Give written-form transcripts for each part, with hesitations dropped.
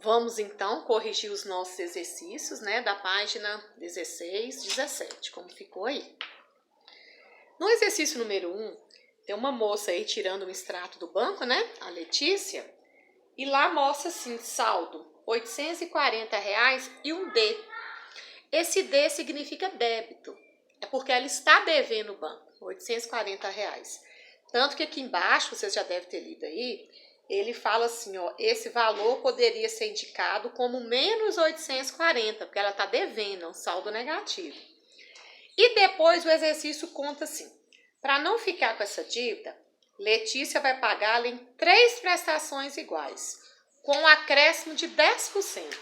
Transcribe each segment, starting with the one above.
Vamos então corrigir os nossos exercícios, né, da página 16, 17, como ficou aí. No exercício número 1, tem uma moça aí tirando um extrato do banco, né, a Letícia, e lá mostra assim, saldo, R$ 840 e um D. Esse D significa débito, é porque ela está devendo o banco, R$ 840. Tanto que aqui embaixo, vocês já devem ter lido aí, ele fala assim, ó, esse valor poderia ser indicado como menos 840, porque ela está devendo, é um saldo negativo. E depois o exercício conta assim, para não ficar com essa dívida, Letícia vai pagá-la em 3 prestações iguais, com um acréscimo de 10%.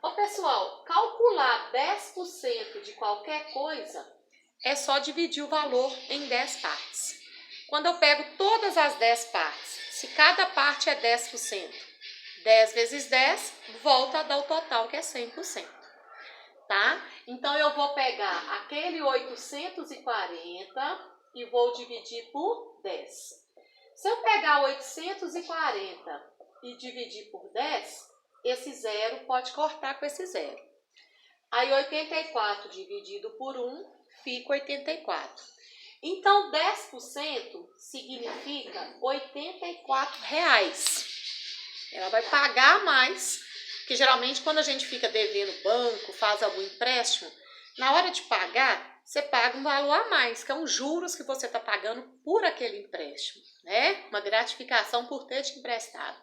Ô pessoal, calcular 10% de qualquer coisa é só dividir o valor em 10 partes. Quando eu pego todas as 10 partes, se cada parte é 10%, 10 vezes 10 volta a dar o total, que é 100%. Tá? Então, eu vou pegar aquele 840 e vou dividir por 10. Se eu pegar 840 e dividir por 10, esse zero pode cortar com esse zero. Aí, 84 dividido por 1 fica 84. Então, 10% significa R$ 84. Ela vai pagar mais, porque geralmente quando a gente fica devendo banco, faz algum empréstimo, na hora de pagar, você paga um valor a mais, que é um juros que você está pagando por aquele empréstimo, né? Uma gratificação por ter te emprestado.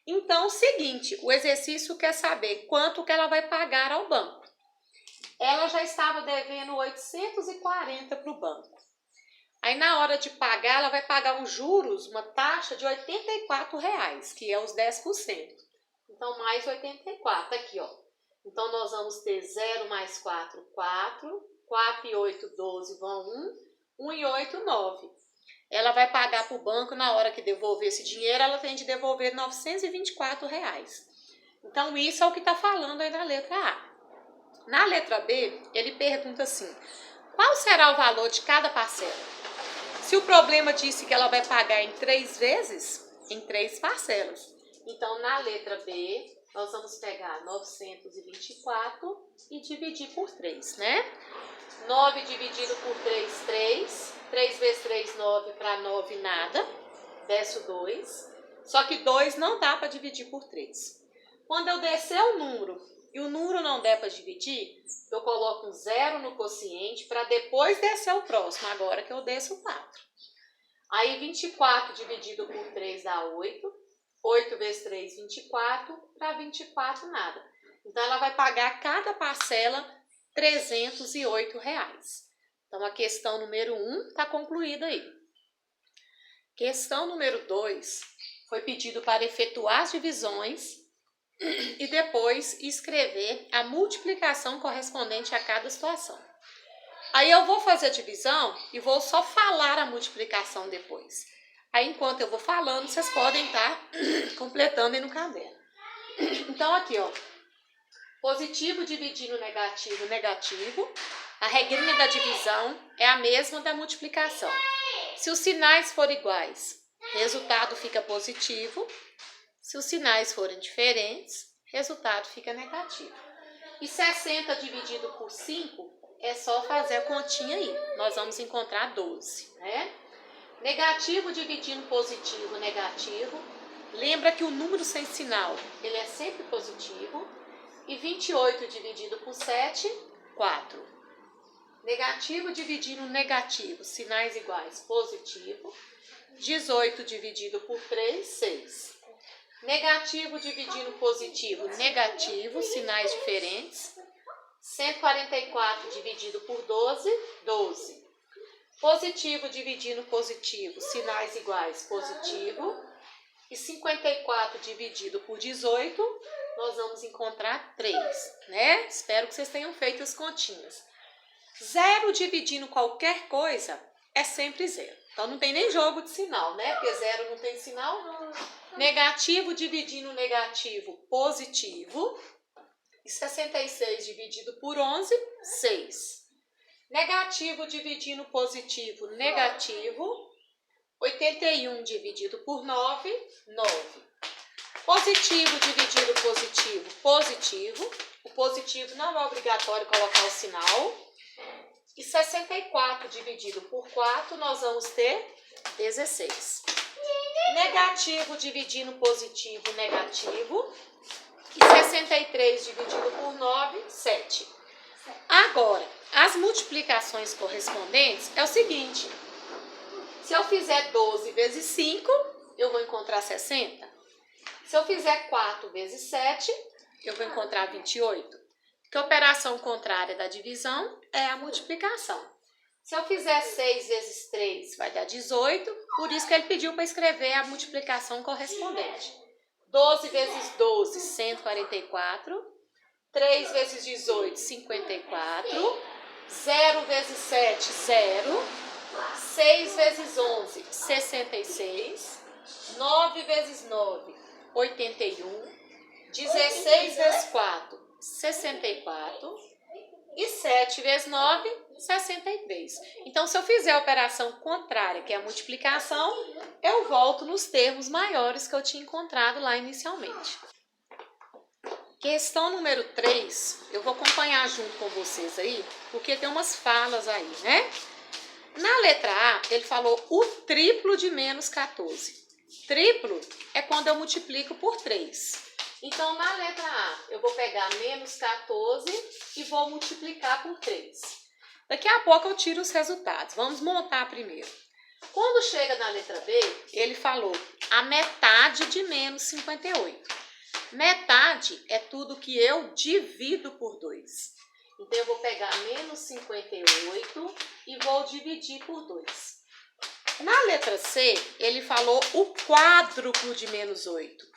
Então, o seguinte, o exercício quer saber quanto que ela vai pagar ao banco. Ela já estava devendo 840 para o banco. Aí, na hora de pagar, ela vai pagar um juros, uma taxa de R$ 84, que é os 10%. Então, mais 84, aqui, ó. Então, nós vamos ter 0 mais 4, 4. 4 e 8, 12, vão 1. 1 e 8, 9. Ela vai pagar para o banco, na hora que devolver esse dinheiro, ela tem de devolver R$ 924. Então, isso é o que está falando aí na letra A. Na letra B, ele pergunta assim, qual será o valor de cada parcela? Se o problema disse que ela vai pagar em 3 vezes, em 3 parcelas. Então, na letra B, nós vamos pegar 924 e dividir por 3, né? 9 dividido por 3, 3. 3 vezes 3, 9, para 9 nada. Desce o 2. Só que 2 não dá para dividir por 3. Quando eu descer o número e o número não der para dividir, eu coloco um 0 no quociente para depois descer o próximo, agora que eu desço o 4. Aí 24 dividido por 3 dá 8. 8 vezes 3, 24. Para 24 nada. Então, ela vai pagar cada parcela R$ 308. Então, a questão número 1 está concluída aí. Questão número 2 foi pedido para efetuar as divisões e depois escrever a multiplicação correspondente a cada situação. Aí eu vou fazer a divisão e vou só falar a multiplicação depois. Aí enquanto eu vou falando, vocês podem estar completando aí no caderno. Então aqui, ó, positivo dividindo negativo, negativo. A regrinha da divisão é a mesma da multiplicação. Se os sinais forem iguais, resultado fica positivo. Se os sinais forem diferentes, resultado fica negativo. E 60 dividido por 5 é só fazer a continha aí. Nós vamos encontrar 12, né? Negativo dividindo positivo, negativo. Lembra que o número sem sinal, ele é sempre positivo. E 28 dividido por 7, 4. Negativo dividindo negativo, sinais iguais, positivo. 18 dividido por 3, 6. Negativo dividindo positivo, negativo, sinais diferentes. 144 dividido por 12, 12. Positivo dividindo positivo, sinais iguais, positivo. E 54 dividido por 18, nós vamos encontrar 3, né? Espero que vocês tenham feito as continhas. 0 dividindo qualquer coisa é sempre 0. Então, não tem nem jogo de sinal, né? Porque 0 não tem sinal. Negativo dividindo negativo, positivo. E 66 dividido por 11, 6. Negativo dividindo positivo, negativo. 81 dividido por 9, 9. Positivo dividido positivo. positivo. O positivo não é obrigatório colocar o sinal. E 64 dividido por 4, nós vamos ter 16. Negativo dividindo positivo, negativo. E 63 dividido por 9, 7. Agora, as multiplicações correspondentes é o seguinte. Se eu fizer 12 vezes 5, eu vou encontrar 60. Se eu fizer 4 vezes 7, eu vou encontrar 28. Porque a operação contrária da divisão é a multiplicação. Se eu fizer 6 vezes 3, vai dar 18. Por isso que ele pediu para escrever a multiplicação correspondente. 12 vezes 12, 144. 3 vezes 18, 54. 0 vezes 7, 0. 6 vezes 11, 66. 9 vezes 9, 81. 16 vezes 4, 64. E 7 vezes 9, 63. Então, se eu fizer a operação contrária, que é a multiplicação, eu volto nos termos maiores que eu tinha encontrado lá inicialmente. Questão número 3, eu vou acompanhar junto com vocês aí, porque tem umas falas aí, né? Na letra A, ele falou o triplo de menos 14. Triplo é quando eu multiplico por 3. Então, na letra A, eu vou pegar menos 14 e vou multiplicar por 3. Daqui a pouco eu tiro os resultados. Vamos montar primeiro. Quando chega na letra B, ele falou a metade de menos 58. Metade é tudo que eu divido por 2. Então, eu vou pegar menos 58 e vou dividir por 2. Na letra C, ele falou o quádruplo de menos 8.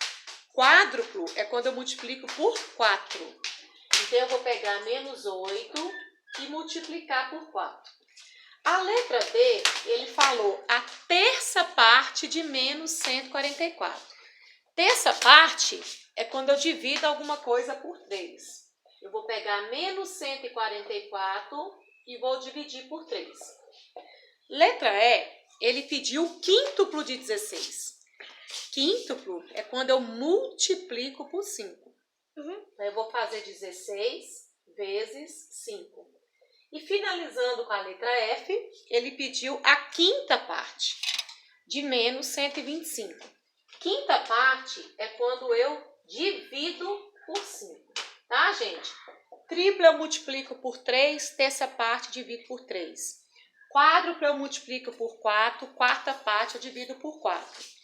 Quádruplo é quando eu multiplico por 4. Então, eu vou pegar menos 8 e multiplicar por 4. A letra D, ele falou a terça parte de menos 144. Terça parte é quando eu divido alguma coisa por 3. Eu vou pegar menos 144 e vou dividir por 3. Letra E, ele pediu o quíntuplo de 16. Quíntuplo é quando eu multiplico por 5. Então, eu vou fazer 16 vezes 5. E finalizando com a letra F, ele pediu a quinta parte de menos 125. Quinta parte é quando eu divido por 5. Tá, gente? Triplo eu multiplico por 3, terça parte divido por 3. Quádruplo eu multiplico por 4, quarta parte eu divido por 4.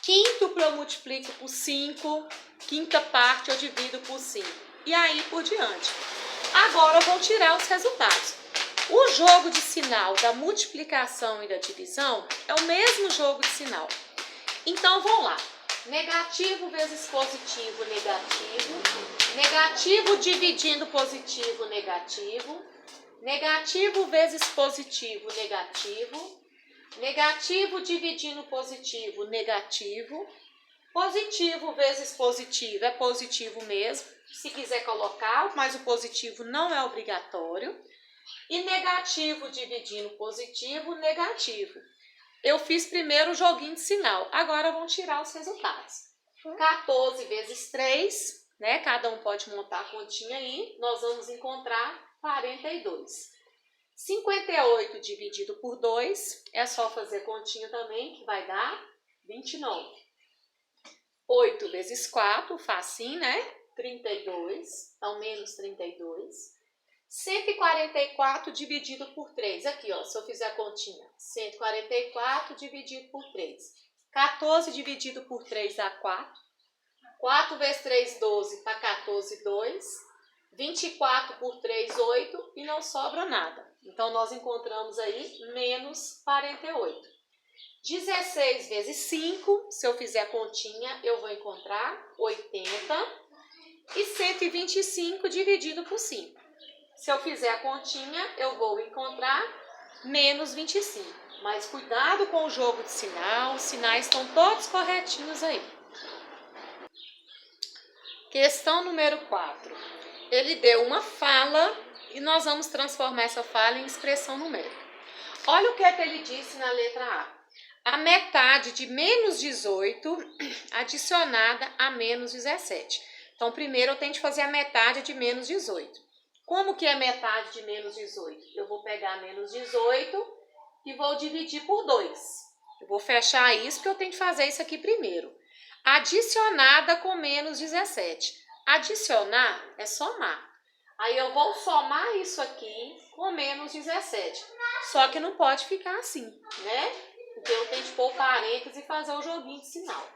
Quíntuplo eu multiplico por 5, quinta parte eu divido por 5. E aí por diante. Agora eu vou tirar os resultados. O jogo de sinal da multiplicação e da divisão é o mesmo jogo de sinal. Então vamos lá. Negativo vezes positivo, negativo. Negativo dividindo positivo, negativo. Negativo vezes positivo, negativo. Negativo dividindo positivo, negativo. Positivo vezes positivo é positivo mesmo. Se quiser colocar, mas o positivo não é obrigatório. E negativo dividindo positivo, negativo. Eu fiz primeiro o joguinho de sinal. Agora vamos tirar os resultados. 14 vezes 3, né? Cada um pode montar a continha aí. Nós vamos encontrar 42. 58 dividido por 2, é só fazer continha também, que vai dar 29. 8 vezes 4, facinho, né? 32, então menos 32. 144 dividido por 3, aqui ó, se eu fizer a continha, 144 dividido por 3. 14 dividido por 3 dá 4. 4 vezes 3, 12, tá 14, 2. 24 por 3, 8 e não sobra nada. Então, nós encontramos aí menos 48. 16 vezes 5, se eu fizer a continha, eu vou encontrar 80. E 125 dividido por 5. Se eu fizer a continha, eu vou encontrar menos 25. Mas cuidado com o jogo de sinal, os sinais estão todos corretinhos aí. Questão número 4. Ele deu uma fala e nós vamos transformar essa fala em expressão numérica. Olha o que é que ele disse na letra A. A metade de menos 18 adicionada a menos 17. Então, primeiro eu tenho que fazer a metade de menos 18. Como que é metade de menos 18? Eu vou pegar menos 18 e vou dividir por 2. Eu vou fechar isso porque eu tenho que fazer isso aqui primeiro. Adicionada com menos 17. Adicionar é somar. Aí eu vou somar isso aqui com menos 17. Só que não pode ficar assim, né? Então eu tenho que pôr parênteses e fazer o joguinho de sinal.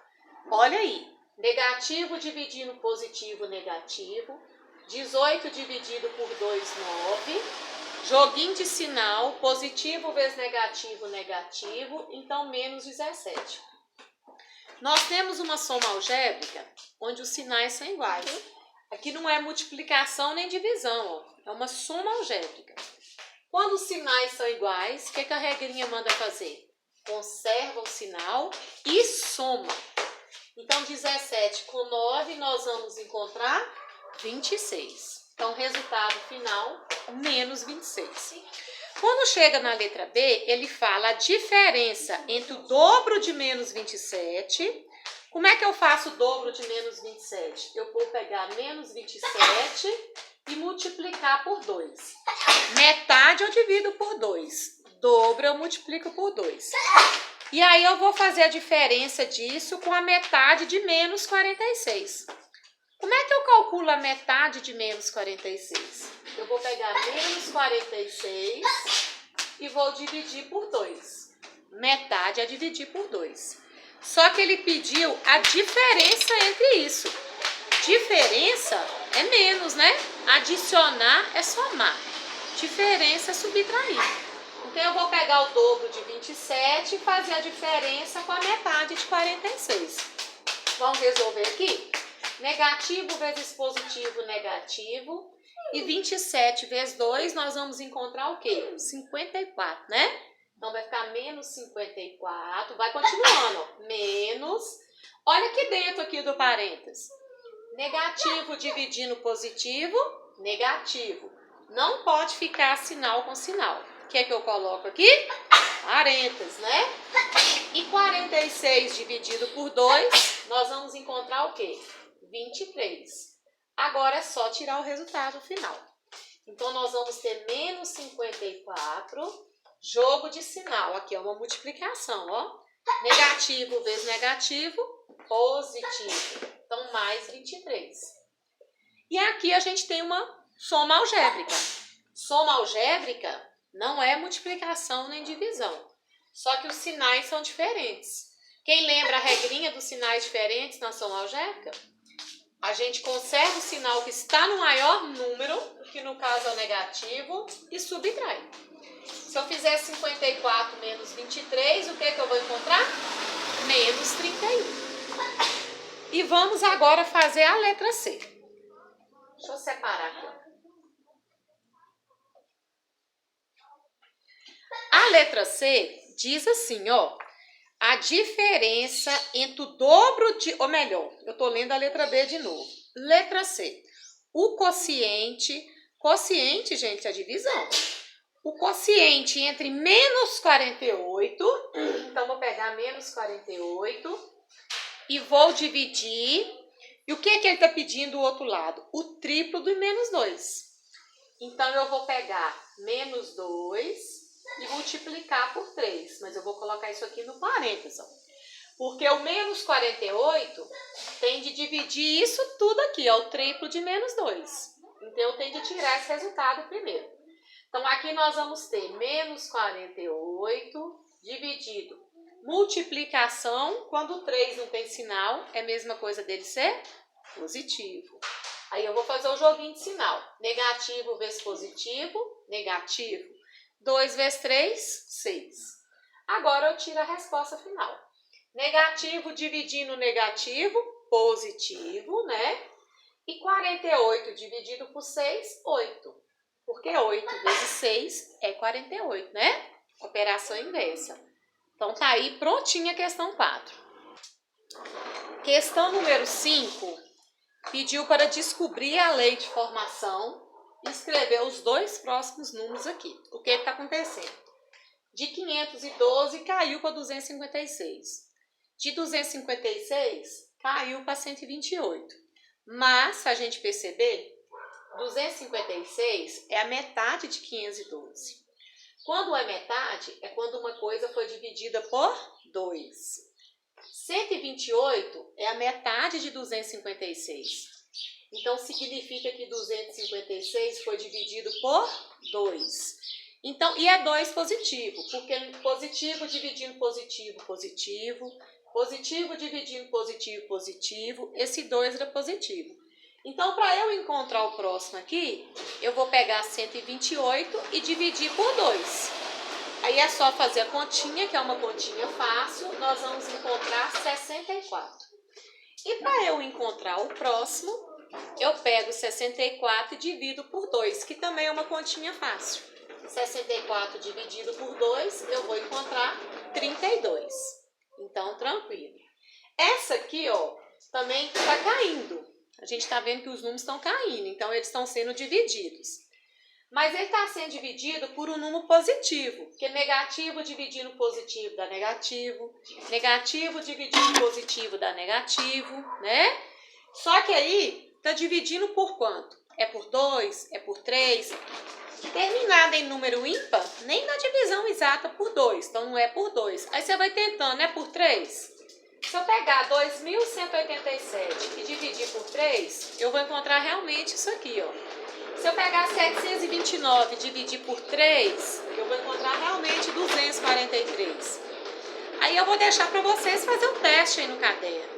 Olha aí. Negativo dividindo positivo, negativo. 18 dividido por 2, 9. Joguinho de sinal, positivo vezes negativo, negativo. Então, menos 17. Nós temos uma soma algébrica onde os sinais são iguais. Aqui não é multiplicação nem divisão, ó. É uma soma algébrica. Quando os sinais são iguais, o que a regrinha manda fazer? Conserva o sinal e soma. Então, 17 com 9, nós vamos encontrar 26. Então, resultado final, menos 26. Quando chega na letra B, ele fala a diferença entre o dobro de menos 27. Como é que eu faço o dobro de menos 27? Eu vou pegar menos 27 e multiplicar por 2. Metade eu divido por 2. Dobro eu multiplico por 2. E aí eu vou fazer a diferença disso com a metade de menos 46. Como é que eu calculo a metade de menos 46? Eu vou pegar menos 46 e vou dividir por 2. Metade é dividir por 2. Só que ele pediu a diferença entre isso. Diferença é menos, né? Adicionar é somar. Diferença é subtrair. Então, eu vou pegar o dobro de 27 e fazer a diferença com a metade de 46. Vamos resolver aqui? Negativo vezes positivo, negativo. E 27 vezes 2, nós vamos encontrar o quê? 54, né? Então, vai ficar menos 54. Vai continuando, ó. Menos. Olha aqui dentro aqui do parênteses. Negativo dividindo positivo, negativo. Não pode ficar sinal com sinal. O que é que eu coloco aqui? Parênteses, né? E 46 dividido por 2, nós vamos encontrar o quê? 23. Agora é só tirar o resultado final. Então, nós vamos ter menos 54, jogo de sinal. Aqui é uma multiplicação, ó. Negativo vezes negativo, positivo. Então, mais 23. E aqui a gente tem uma soma algébrica. Soma algébrica não é multiplicação nem divisão. Só que os sinais são diferentes. Quem lembra a regrinha dos sinais diferentes na soma algébrica? A gente conserva o sinal que está no maior número, que no caso é o negativo, e subtrai. Se eu fizer 54 menos 23, o que eu vou encontrar? Menos 31. E vamos agora fazer a letra C. Deixa eu separar aqui. A letra C diz assim, ó. A diferença entre o dobro de... Ou melhor, eu estou lendo a letra B de novo. Letra C. O quociente... Quociente, gente, é divisão. O quociente entre menos 48... Então, vou pegar menos 48 e vou dividir. E o que é que ele está pedindo do outro lado? O triplo do menos 2. Então, eu vou pegar menos 2... e multiplicar por 3. Mas eu vou colocar isso aqui no parênteses. Ó. Porque o menos 48 tem de dividir isso tudo aqui. Ó, o triplo de menos 2. Então, eu tenho de tirar esse resultado primeiro. Então, aqui nós vamos ter menos 48 dividido. Multiplicação, quando o 3 não tem sinal, é a mesma coisa dele ser positivo. Aí, eu vou fazer o joguinho de sinal. Negativo vezes positivo, negativo. 2 vezes 3, 6. Agora eu tiro a resposta final. Negativo dividindo negativo, positivo, né? E 48 dividido por 6, 8. Porque 8 vezes 6 é 48, né? Operação inversa. Então, tá aí prontinha a questão 4. Questão número 5 pediu para descobrir a lei de formação e escrever os dois próximos números aqui. O que está acontecendo? De 512 caiu para 256. De 256 caiu para 128. Mas, se a gente perceber, 256 é a metade de 512. Quando é metade, é quando uma coisa foi dividida por 2. 128 é a metade de 256. Então, significa que 256 foi dividido por 2. Então, e é 2 positivo, porque positivo dividindo positivo, positivo. Positivo dividindo positivo, positivo. Esse 2 era positivo. Então, para eu encontrar o próximo aqui, eu vou pegar 128 e dividir por 2. Aí é só fazer a continha, que é uma continha fácil. Nós vamos encontrar 64. E para eu encontrar o próximo, eu pego 64 e divido por 2, que também é uma continha fácil. 64 dividido por 2, eu vou encontrar 32. Então, tranquilo. Essa aqui, ó, também está caindo. A gente está vendo que os números estão caindo, então eles estão sendo divididos. Mas ele está sendo dividido por um número positivo, porque negativo dividindo positivo dá negativo, negativo dividindo positivo dá negativo, né? Só que aí está dividindo por quanto? É por 2, é por 3. Terminada em número ímpar, nem na divisão exata por 2, então não é por 2. Aí você vai tentando, é por 3? Se eu pegar 2.187 e dividir por 3, eu vou encontrar realmente isso aqui, ó. Se eu pegar 729 e dividir por 3, eu vou encontrar realmente 243. Aí eu vou deixar para vocês fazer o teste aí no caderno.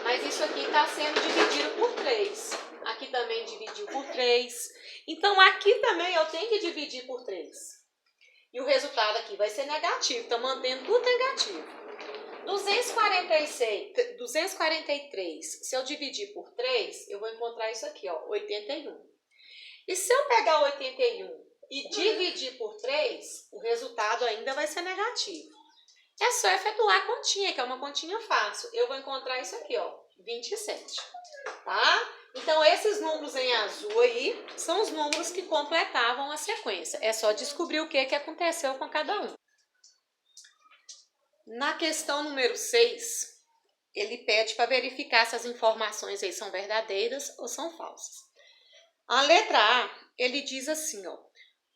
Mas isso aqui está sendo dividido por 3. Aqui também dividiu por 3. Então, aqui também eu tenho que dividir por 3. E o resultado aqui vai ser negativo. Está mantendo tudo negativo. 243, se eu dividir por 3, eu vou encontrar isso aqui, ó, 81. E se eu pegar 81 e dividir por 3, o resultado ainda vai ser negativo. É só efetuar a continha, que é uma continha fácil. Eu vou encontrar isso aqui, ó, 27, tá? Então, esses números em azul aí são os números que completavam a sequência. É só descobrir o que aconteceu com cada um. Na questão número 6, ele pede para verificar se as informações aí são verdadeiras ou são falsas. A letra A, ele diz assim, ó,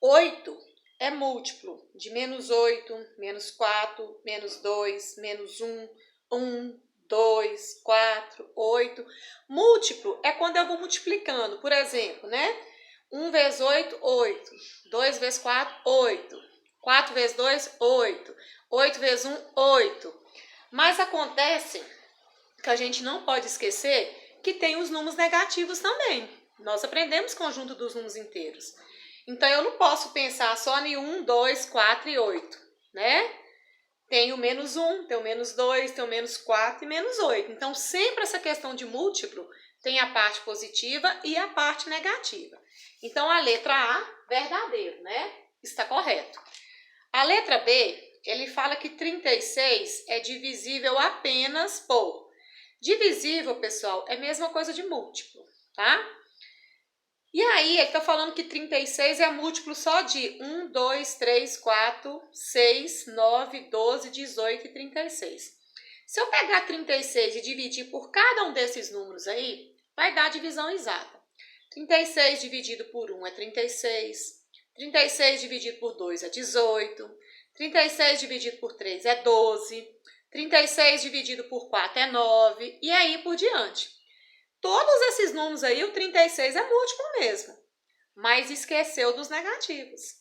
8 é múltiplo de menos 8, menos 4, menos 2, menos 1, 1, 2, 4, 8. Múltiplo é quando eu vou multiplicando, por exemplo, né? 1 vezes 8, 8. 2 vezes 4, 8. 4 vezes 2, 8. 8 vezes 1, 8. Mas acontece que a gente não pode esquecer que tem os números negativos também. Nós aprendemos conjunto dos números inteiros. Então, eu não posso pensar só em 1, 2, 4 e 8, né? Tem o menos 1, tem o menos 2, tem o menos 4 e menos 8. Então, sempre essa questão de múltiplo tem a parte positiva e a parte negativa. Então, a letra A, verdadeiro, né? Está correto. A letra B, ele fala que 36 é divisível apenas por. Divisível, pessoal, é a mesma coisa de múltiplo, tá? E aí, ele está falando que 36 é múltiplo só de 1, 2, 3, 4, 6, 9, 12, 18 e 36. Se eu pegar 36 e dividir por cada um desses números aí, vai dar a divisão exata. 36 dividido por 1 é 36. 36 dividido por 2 é 18. 36 dividido por 3 é 12. 36 dividido por 4 é 9. E aí por diante. Todos esses números aí, o 36 é múltiplo mesmo, mas esqueceu dos negativos.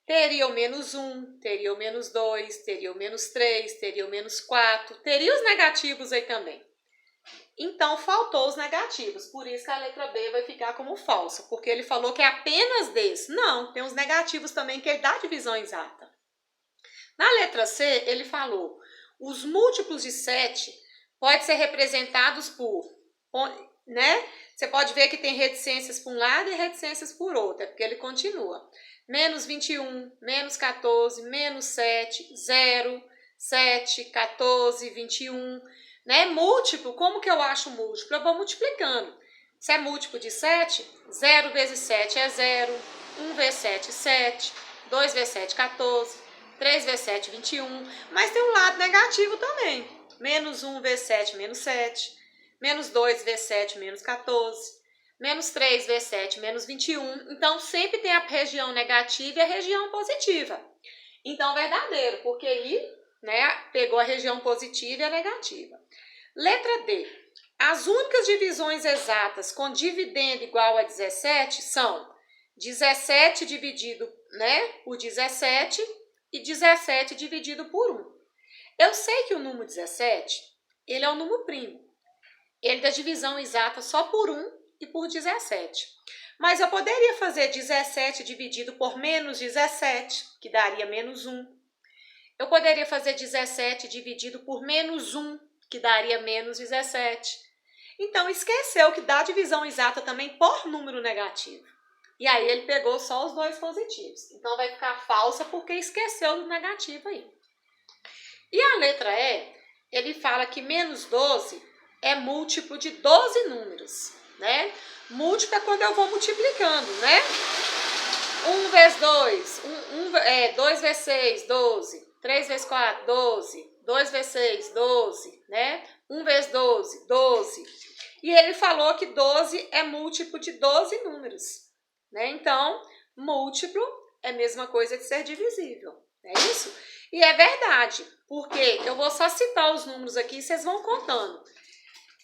Teria o menos 1, teria o menos 2, teria o menos 3, teria o menos 4, teria os negativos aí também. Então, faltou os negativos, por isso que a letra B vai ficar como falsa, porque ele falou que é apenas desse. Não, tem os negativos também que ele dá divisão exata. Na letra C, ele falou, os múltiplos de 7 podem ser representados por... né? Você pode ver que tem reticências por um lado e reticências por outro, é porque ele continua. Menos 21, menos 14, menos 7, 0, 7, 14, 21. Né? Múltiplo, como que eu acho múltiplo? Eu vou multiplicando. Se é múltiplo de 7, 0 vezes 7 é 0, 1 vezes 7, 7, 2 vezes 7, 14, 3 vezes 7, 21. Mas tem um lado negativo também. Menos 1 vezes 7, menos 7. Menos 2 vezes 7, menos 14. Menos 3 vezes 7, menos 21. Então, sempre tem a região negativa e a região positiva. Então, verdadeiro, porque aí, né, pegou a região positiva e a negativa. Letra D. As únicas divisões exatas com dividendo igual a 17 são 17 dividido, né, por 17 e 17 dividido por 1. Eu sei que o número 17, ele é um número primo. Ele dá divisão exata só por 1 e por 17. Mas eu poderia fazer 17 dividido por menos 17, que daria menos 1. Eu poderia fazer 17 dividido por menos 1, que daria menos 17. Então, esqueceu que dá divisão exata também por número negativo. E aí, ele pegou só os dois positivos. Então, vai ficar falsa porque esqueceu do negativo aí. E a letra E, ele fala que menos 12 é múltiplo de 12 números, né? Múltiplo é quando eu vou multiplicando, né? 1 vezes 2, 2 vezes 6, 12. 3 vezes 4, 12. 2 vezes 6, 12, né? 1 vezes 12, 12. E ele falou que 12 é múltiplo de 12 números, né? Então, múltiplo é a mesma coisa de ser divisível, é isso? E é verdade, porque eu vou só citar os números aqui e vocês vão contando.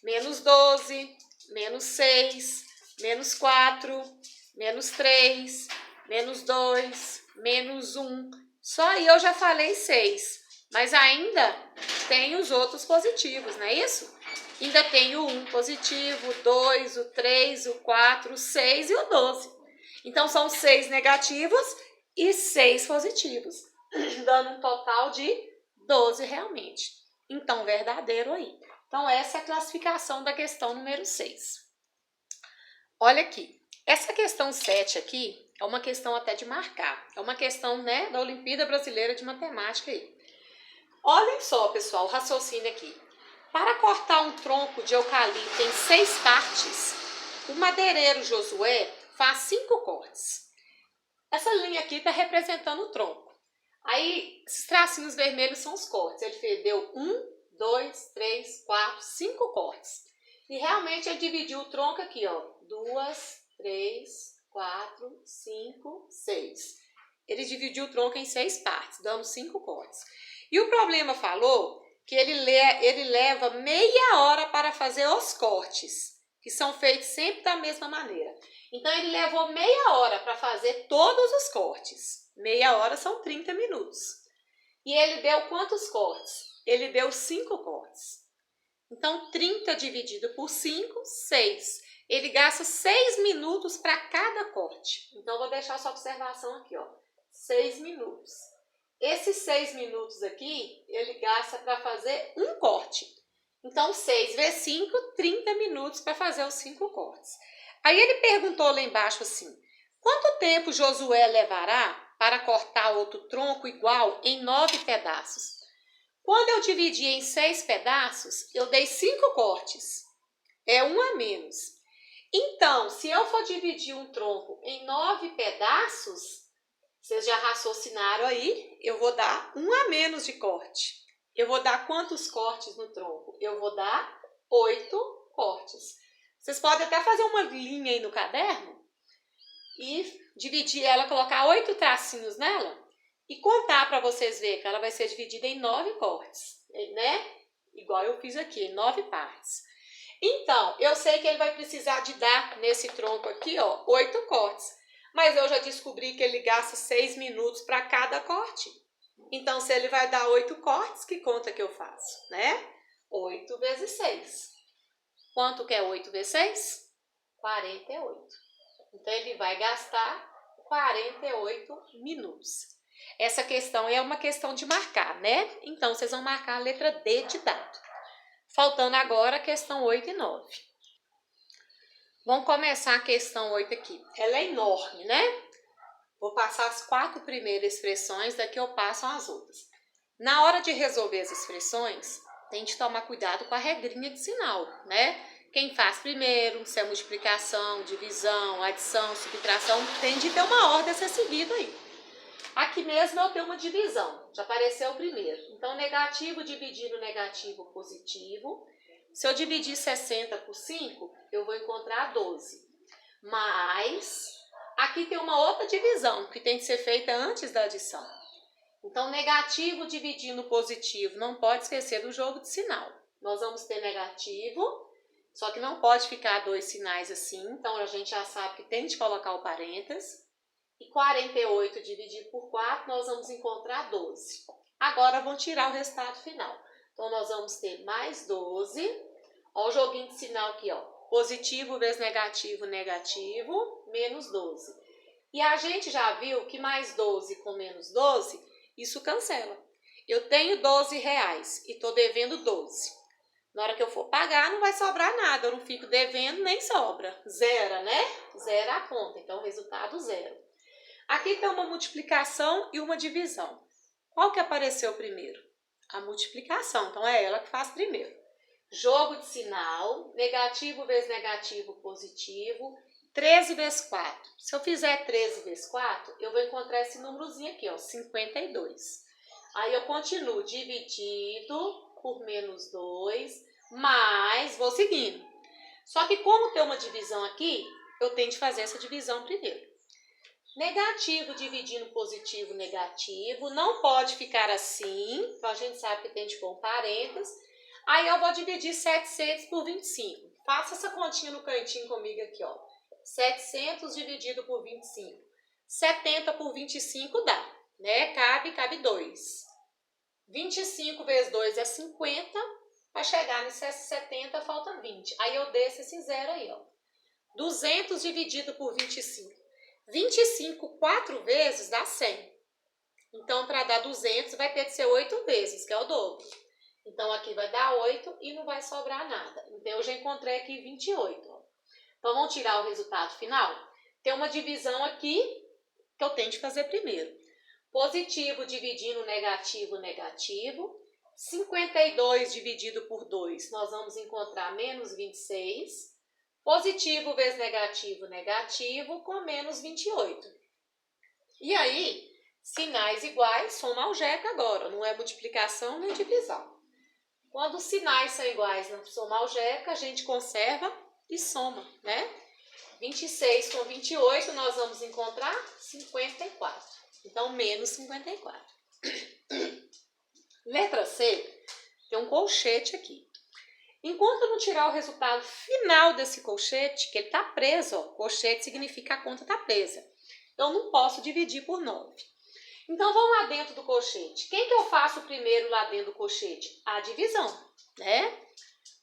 Menos 12, menos 6, menos 4, menos 3, menos 2, menos 1. Só aí eu já falei 6, mas ainda tem os outros positivos, não é isso? Ainda tem o 1 positivo, o 2, o 3, o 4, o 6 e o 12. Então, são 6 negativos e 6 positivos, dando um total de 12 realmente. Então, verdadeiro aí. Então, essa é a classificação da questão número 6. Olha aqui, essa questão 7 aqui é uma questão até de marcar. É uma questão, né, da Olimpíada Brasileira de Matemática aí. Olhem só, pessoal, o raciocínio aqui. Para cortar um tronco de eucalipto em 6 partes, o madeireiro Josué faz 5 cortes. Essa linha aqui está representando o tronco. Aí, esses tracinhos vermelhos são os cortes. Ele deu 1, 2, 3, 4, 5 cortes. E realmente ele dividiu o tronco aqui, ó. 2, 3, 4, 5, 6. Ele dividiu o tronco em 6 partes, dando 5 cortes. E o problema falou que ele leva meia hora para fazer os cortes, que são feitos sempre da mesma maneira. Então, ele levou meia hora para fazer todos os cortes. Meia hora são 30 minutos. E ele deu quantos cortes? Ele deu 5 cortes. Então, 30 dividido por 5, 6. Ele gasta 6 minutos para cada corte. Então, vou deixar essa observação aqui, ó. 6 minutos. Esses 6 minutos aqui, ele gasta para fazer um corte. Então, 6 vezes 5, 30 minutos para fazer os 5 cortes. Aí ele perguntou lá embaixo assim, quanto tempo Josué levará para cortar outro tronco igual em 9 pedaços? Quando eu dividi em 6 pedaços, eu dei 5 cortes. É um a menos. Então, se eu for dividir um tronco em 9 pedaços, vocês já raciocinaram aí, eu vou dar um a menos de corte. Eu vou dar quantos cortes no tronco? Eu vou dar 8 cortes. Vocês podem até fazer uma linha aí no caderno e dividir ela, colocar 8 tracinhos nela e contar para vocês verem que ela vai ser dividida em 9 cortes, né? Igual eu fiz aqui, em 9 partes. Então, eu sei que ele vai precisar de dar nesse tronco aqui, ó, 8 cortes. Mas eu já descobri que ele gasta 6 minutos para cada corte. Então, se ele vai dar 8 cortes, que conta que eu faço, né? 8 vezes 6. Quanto que é 8 vezes 6? 48. Então, ele vai gastar 48 minutos. Essa questão é uma questão de marcar, né? Então, vocês vão marcar a letra D de dado. Faltando agora a questão 8 e 9. Vamos começar a questão 8 aqui. Ela é enorme, né? Vou passar as 4 primeiras expressões, daqui eu passo as outras. Na hora de resolver as expressões, tem de tomar cuidado com a regrinha de sinal, né? Quem faz primeiro, se é multiplicação, divisão, adição, subtração, tem de ter uma ordem a ser seguida aí. Aqui mesmo eu tenho uma divisão, já apareceu o primeiro. Então, negativo dividindo negativo positivo. Se eu dividir 60 por 5, eu vou encontrar 12. Mas aqui tem uma outra divisão que tem que ser feita antes da adição. Então, negativo dividindo positivo, não pode esquecer do jogo de sinal. Nós vamos ter negativo, só que não pode ficar dois sinais assim, então a gente já sabe que tem de colocar o parênteses. E 48 dividido por 4, nós vamos encontrar 12. Agora, vamos tirar o resultado final. Então, nós vamos ter mais 12. Olha o joguinho de sinal aqui, ó. Positivo vezes negativo, negativo, menos 12. E a gente já viu que mais 12 com menos 12, isso cancela. Eu tenho 12 reais e estou devendo 12. Na hora que eu for pagar, não vai sobrar nada. Eu não fico devendo, nem sobra. Zera, né? Zera a conta. Então, resultado zero. Aqui tem uma multiplicação e uma divisão. Qual que apareceu primeiro? A multiplicação. Então, é ela que faz primeiro. Jogo de sinal. Negativo vezes negativo, positivo. 13 vezes 4. Se eu fizer 13 vezes 4, eu vou encontrar esse númerozinho aqui, ó, 52. Aí eu continuo dividido por menos 2, mais, vou seguindo. Só que como tem uma divisão aqui, eu tenho de fazer essa divisão primeiro. Negativo dividindo positivo, negativo, não pode ficar assim, então a gente sabe que tem de pôr um parênteses. Aí eu vou dividir 700 por 25. Faça essa continha no cantinho comigo aqui, ó. 700 dividido por 25. 70 por 25 dá, né? Cabe 2. 25 vezes 2 é 50. Para chegar nesse 70, falta 20. Aí eu desço esse zero aí, ó. 200 dividido por 25. 25 4 vezes dá 100. Então, para dar 200, vai ter que ser 8 vezes, que é o dobro. Então, aqui vai dar 8 e não vai sobrar nada. Então, eu já encontrei aqui 28, ó. Então, vamos tirar o resultado final? Tem uma divisão aqui que eu tenho de fazer primeiro. Positivo dividindo negativo, negativo. 52 dividido por 2, nós vamos encontrar menos 26. Positivo vezes negativo, negativo, com menos 28. E aí, sinais iguais, soma algeca agora. Não é multiplicação nem divisão. Quando os sinais são iguais na soma algeca, a gente conserva e soma, né? 26 com 28, nós vamos encontrar 54. Então, menos 54. Letra C, tem um colchete aqui. Enquanto eu não tirar o resultado final desse colchete, que ele está preso, ó, colchete significa a conta está presa, eu não posso dividir por 9. Então, vamos lá dentro do colchete. Quem que eu faço primeiro lá dentro do colchete? A divisão, né?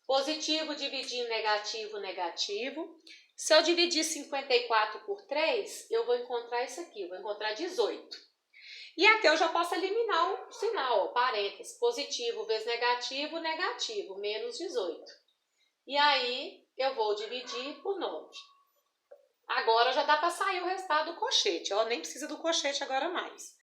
Positivo dividindo negativo, negativo. Se eu dividir 54 por 3, eu vou encontrar isso aqui, eu vou encontrar 18. E aqui eu já posso eliminar o sinal, ó, parênteses, positivo vezes negativo, negativo, menos 18. E aí, eu vou dividir por 9. Agora já dá para sair o resultado do colchete, ó, nem precisa do colchete agora mais.